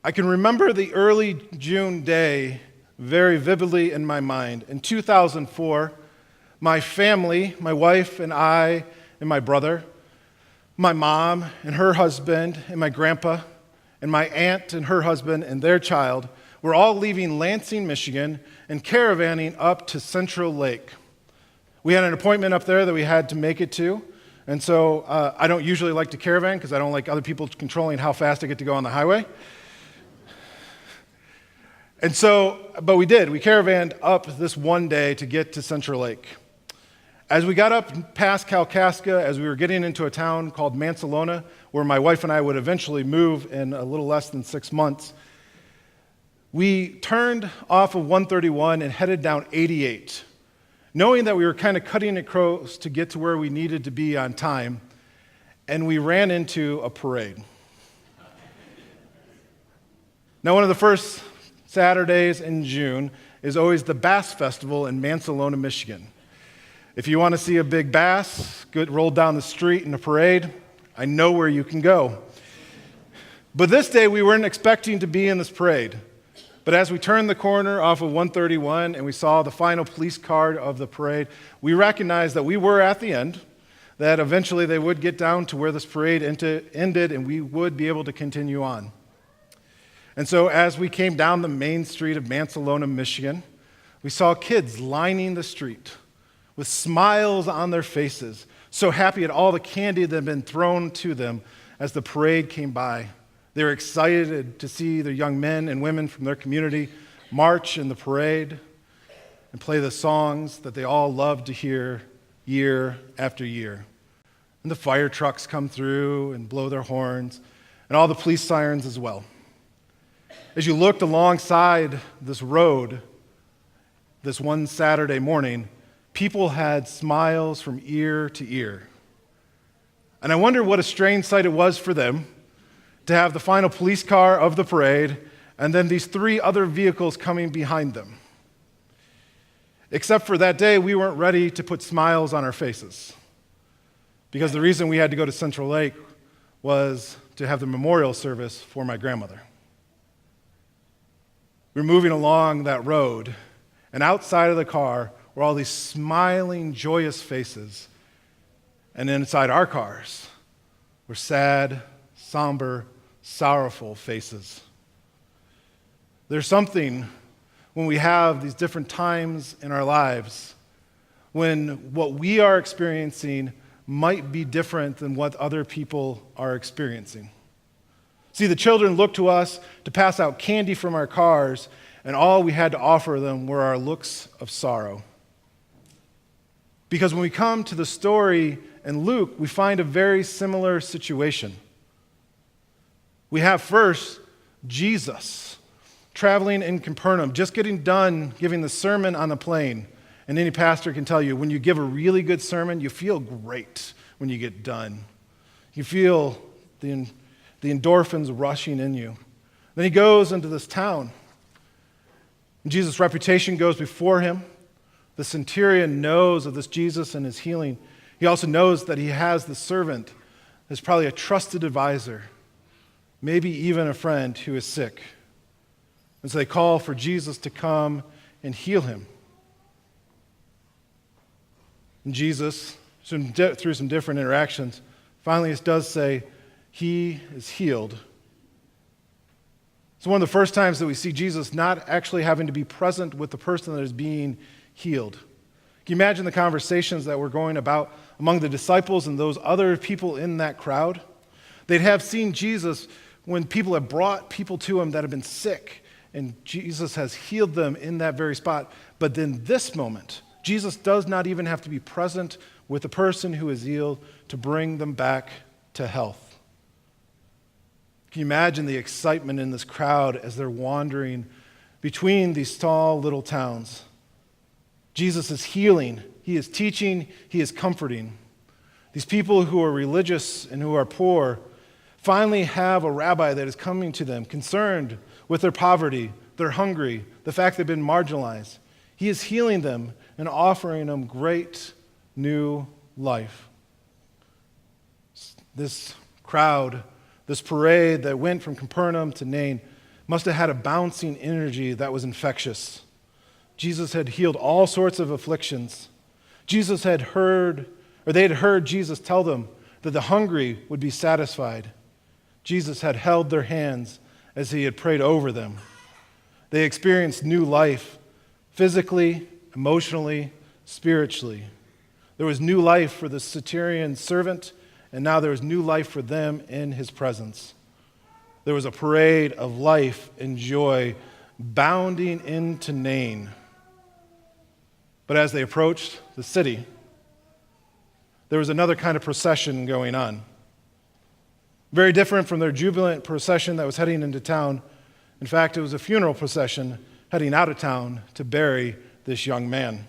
I can remember the early June day very vividly in my mind. In 2004, my family, my wife and I and my brother, my mom and her husband and my grandpa, and my aunt and her husband and their child were all leaving Lansing, Michigan, and caravanning up to Central Lake. We had an appointment up there that we had to make it to, and so I don't usually like to caravan because I don't like other people controlling how fast I get to go on the highway. And so, but we did. We caravanned up this one day to get to Central Lake. As we got up past Kalkaska, as we were getting into a town called Mansalona, where my wife and I would eventually move in a little less than 6 months, we turned off of 131 and headed down 88, knowing that we were kind of cutting it close to get to where we needed to be on time, and we ran into a parade. Now, one of the first Saturdays in June is always the Bass Festival in Mansalona, Michigan. If you want to see a big bass rolled down the street in a parade, I know where you can go. But this day, we weren't expecting to be in this parade. But as we turned the corner off of 131 and we saw the final police car of the parade, we recognized that we were at the end, that eventually they would get down to where this parade ended and we would be able to continue on. And so as we came down the main street of Mansalona, Michigan, we saw kids lining the street with smiles on their faces, so happy at all the candy that had been thrown to them as the parade came by. They were excited to see the young men and women from their community march in the parade and play the songs that they all loved to hear year after year. And the fire trucks come through and blow their horns, and all the police sirens as well. As you looked alongside this road this one Saturday morning, people had smiles from ear to ear. And I wonder what a strange sight it was for them to have the final police car of the parade and then these 3 other vehicles coming behind them. Except for that day, we weren't ready to put smiles on our faces because the reason we had to go to Central Lake was to have the memorial service for my grandmother. We were moving along that road, and outside of the car were all these smiling, joyous faces. And inside our cars were sad, somber, sorrowful faces. There's something when we have these different times in our lives when what we are experiencing might be different than what other people are experiencing. See, the children looked to us to pass out candy from our cars, and all we had to offer them were our looks of sorrow. Because when we come to the story in Luke, we find a very similar situation. We have first Jesus traveling in Capernaum, just getting done giving the sermon on the plane. And any pastor can tell you, when you give a really good sermon, you feel great when you get done. You feel the endorphins rushing in you. Then he goes into this town. And Jesus' reputation goes before him. The centurion knows of this Jesus and his healing. He also knows that he has the servant as probably a trusted advisor, maybe even a friend who is sick. And so they call for Jesus to come and heal him. And Jesus, through some different interactions, finally it does say, he is healed. It's one of the first times that we see Jesus not actually having to be present with the person that is being healed. Can you imagine the conversations that were going about among the disciples and those other people in that crowd? They'd have seen Jesus when people have brought people to him that have been sick, and Jesus has healed them in that very spot. But then this moment, Jesus does not even have to be present with the person who is healed to bring them back to health. Can you imagine the excitement in this crowd as they're wandering between these small little towns? Jesus is healing, he is teaching, he is comforting. These people who are religious and who are poor finally have a rabbi that is coming to them, concerned with their poverty, their hungry, the fact they've been marginalized. He is healing them and offering them great new life. This crowd, this parade that went from Capernaum to Nain, must have had a bouncing energy that was infectious. Jesus had healed all sorts of afflictions. They had heard Jesus tell them that the hungry would be satisfied. Jesus had held their hands as he had prayed over them. They experienced new life, physically, emotionally, spiritually. There was new life for the centurion servant, and now there was new life for them in his presence. There was a parade of life and joy bounding into Nain. But as they approached the city, there was another kind of procession going on. Very different from their jubilant procession that was heading into town. In fact, it was a funeral procession heading out of town to bury this young man.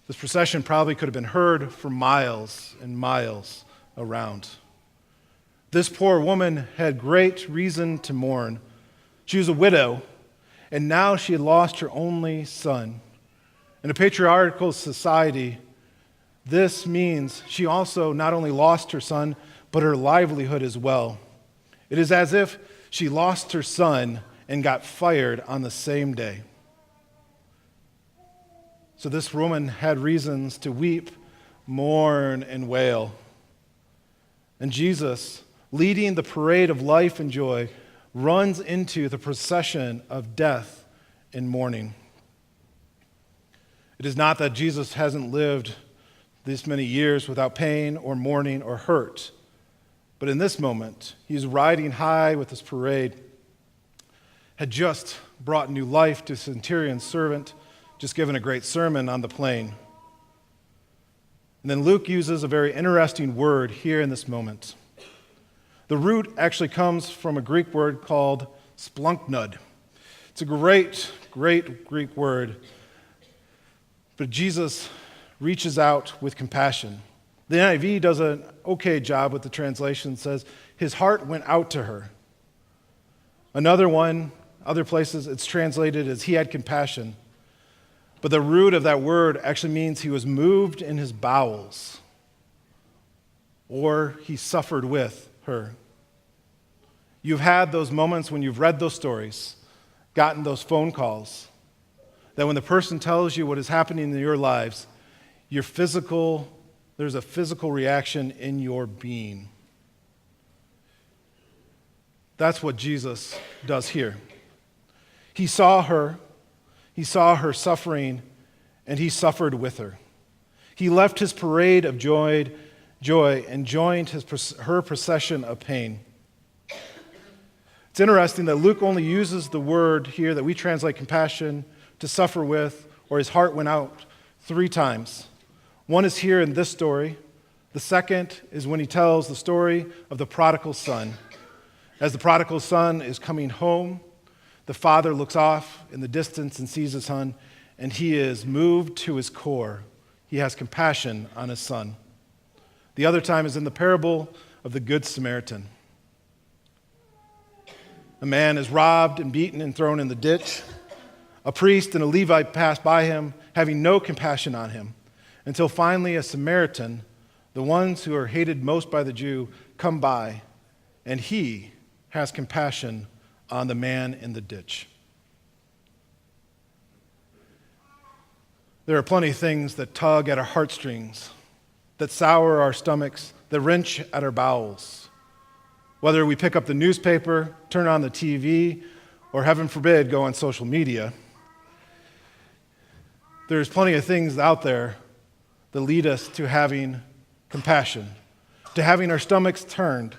This procession probably could have been heard for miles and miles around. This poor woman had great reason to mourn. She was a widow, and now she had lost her only son. In a patriarchal society, this means she also not only lost her son, but her livelihood as well. It is as if she lost her son and got fired on the same day. So this woman had reasons to weep, mourn, and wail. And Jesus, leading the parade of life and joy, runs into the procession of death and mourning. It is not that Jesus hasn't lived this many years without pain or mourning or hurt, but in this moment, he's riding high with his parade, had just brought new life to centurion's servant, just given a great sermon on the plain. And then Luke uses a very interesting word here in this moment. The root actually comes from a Greek word called splunknud. It's a great Greek word. But Jesus reaches out with compassion. The NIV does an okay job with the translation. It says, his heart went out to her. Other places, it's translated as he had compassion. But the root of that word actually means he was moved in his bowels, or he suffered with her. You've had those moments when you've read those stories, gotten those phone calls, that when the person tells you what is happening in your lives, there's a physical reaction in your being. That's what Jesus does here. He saw her suffering, and he suffered with her. He left his parade of joy and joined her procession of pain. It's interesting that Luke only uses the word here that we translate compassion, to suffer with, or his heart went out 3 times. One is here in this story. The second is when he tells the story of the prodigal son. As the prodigal son is coming home, the father looks off in the distance and sees his son, and he is moved to his core. He has compassion on his son. The other time is in the parable of the Good Samaritan. A man is robbed and beaten and thrown in the ditch. A priest and a Levite pass by him, having no compassion on him, until finally a Samaritan, the ones who are hated most by the Jew, come by, and he has compassion on the man in the ditch. There are plenty of things that tug at our heartstrings, that sour our stomachs, that wrench at our bowels. Whether we pick up the newspaper, turn on the TV, or heaven forbid, go on social media, there's plenty of things out there that lead us to having compassion, to having our stomachs turned,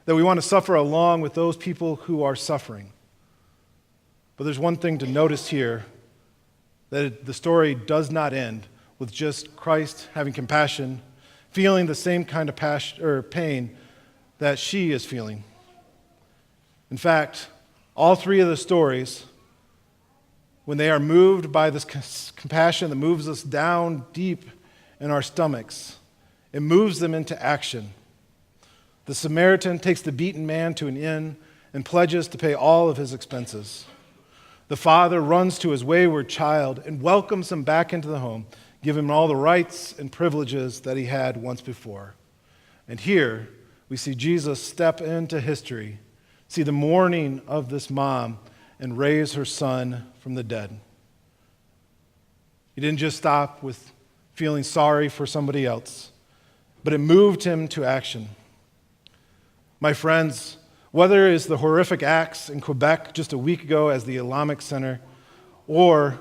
that we want to suffer along with those people who are suffering. But there's one thing to notice here, that the story does not end with just Christ having compassion, feeling the same kind of passion or pain that she is feeling. In fact, all 3 of the stories, when they are moved by this compassion that moves us down deep in our stomachs, it moves them into action. The Samaritan takes the beaten man to an inn and pledges to pay all of his expenses. The father runs to his wayward child and welcomes him back into the home, giving him all the rights and privileges that he had once before. And here, we see Jesus step into history, see the mourning of this mom, and raise her son from the dead. He didn't just stop with feeling sorry for somebody else, but it moved him to action. My friends, whether it is the horrific acts in Quebec just a week ago as the Islamic Center, or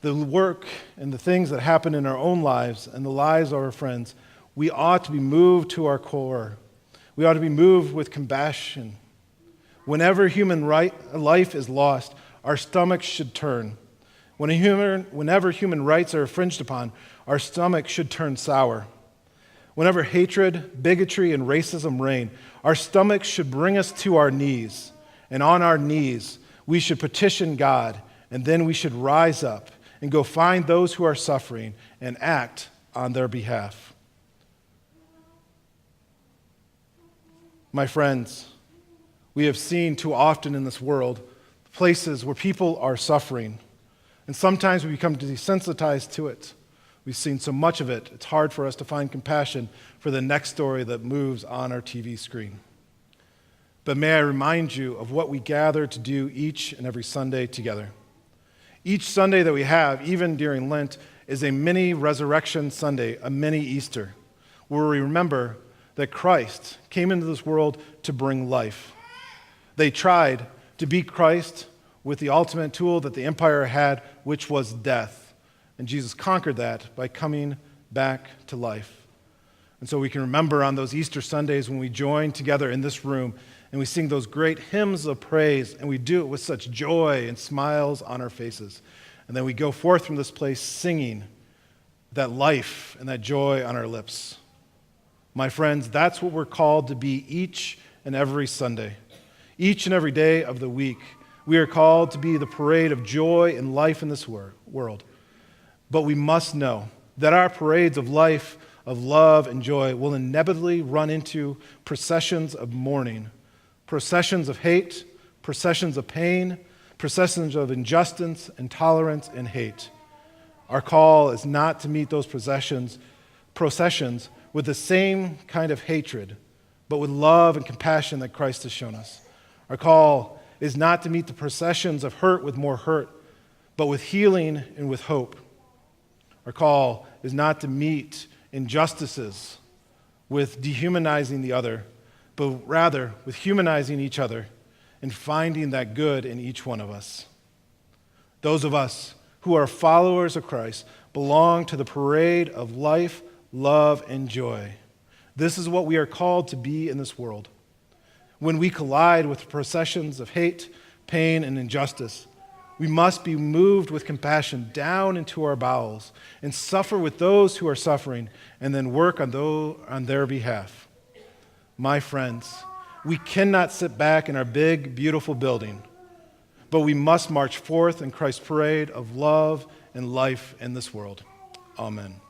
the work and the things that happen in our own lives and the lives of our friends, we ought to be moved to our core. We ought to be moved with compassion. Whenever human life is lost, our stomachs should turn. Whenever human rights are infringed upon, our stomachs should turn sour. Whenever hatred, bigotry, and racism reign, our stomachs should bring us to our knees. And on our knees, we should petition God, and then we should rise up and go find those who are suffering and act on their behalf. My friends, we have seen too often in this world places where people are suffering, and sometimes we become desensitized to it. We've seen so much of it, it's hard for us to find compassion for the next story that moves on our TV screen. But may I remind you of what we gather to do each and every Sunday together. Each Sunday that we have, even during Lent, is a mini Resurrection Sunday, a mini Easter, where we remember that Christ came into this world to bring life. They tried to beat Christ with the ultimate tool that the empire had, which was death. And Jesus conquered that by coming back to life. And so we can remember on those Easter Sundays when we join together in this room and we sing those great hymns of praise, and we do it with such joy and smiles on our faces. And then we go forth from this place singing that life and that joy on our lips. My friends, that's what we're called to be each and every Sunday. Each and every day of the week, we are called to be the parade of joy and life in this world. But we must know that our parades of life, of love and joy will inevitably run into processions of mourning, processions of hate, processions of pain, processions of injustice, intolerance, and hate. Our call is not to meet those processions with the same kind of hatred, but with love and compassion that Christ has shown us. Our call is not to meet the processions of hurt with more hurt, but with healing and with hope. Our call is not to meet injustices with dehumanizing the other, but rather with humanizing each other and finding that good in each one of us. Those of us who are followers of Christ belong to the parade of life, love, and joy. This is what we are called to be in this world. When we collide with processions of hate, pain, and injustice, we must be moved with compassion down into our bowels and suffer with those who are suffering and then work on their behalf. My friends, we cannot sit back in our big, beautiful building, but we must march forth in Christ's parade of love and life in this world. Amen.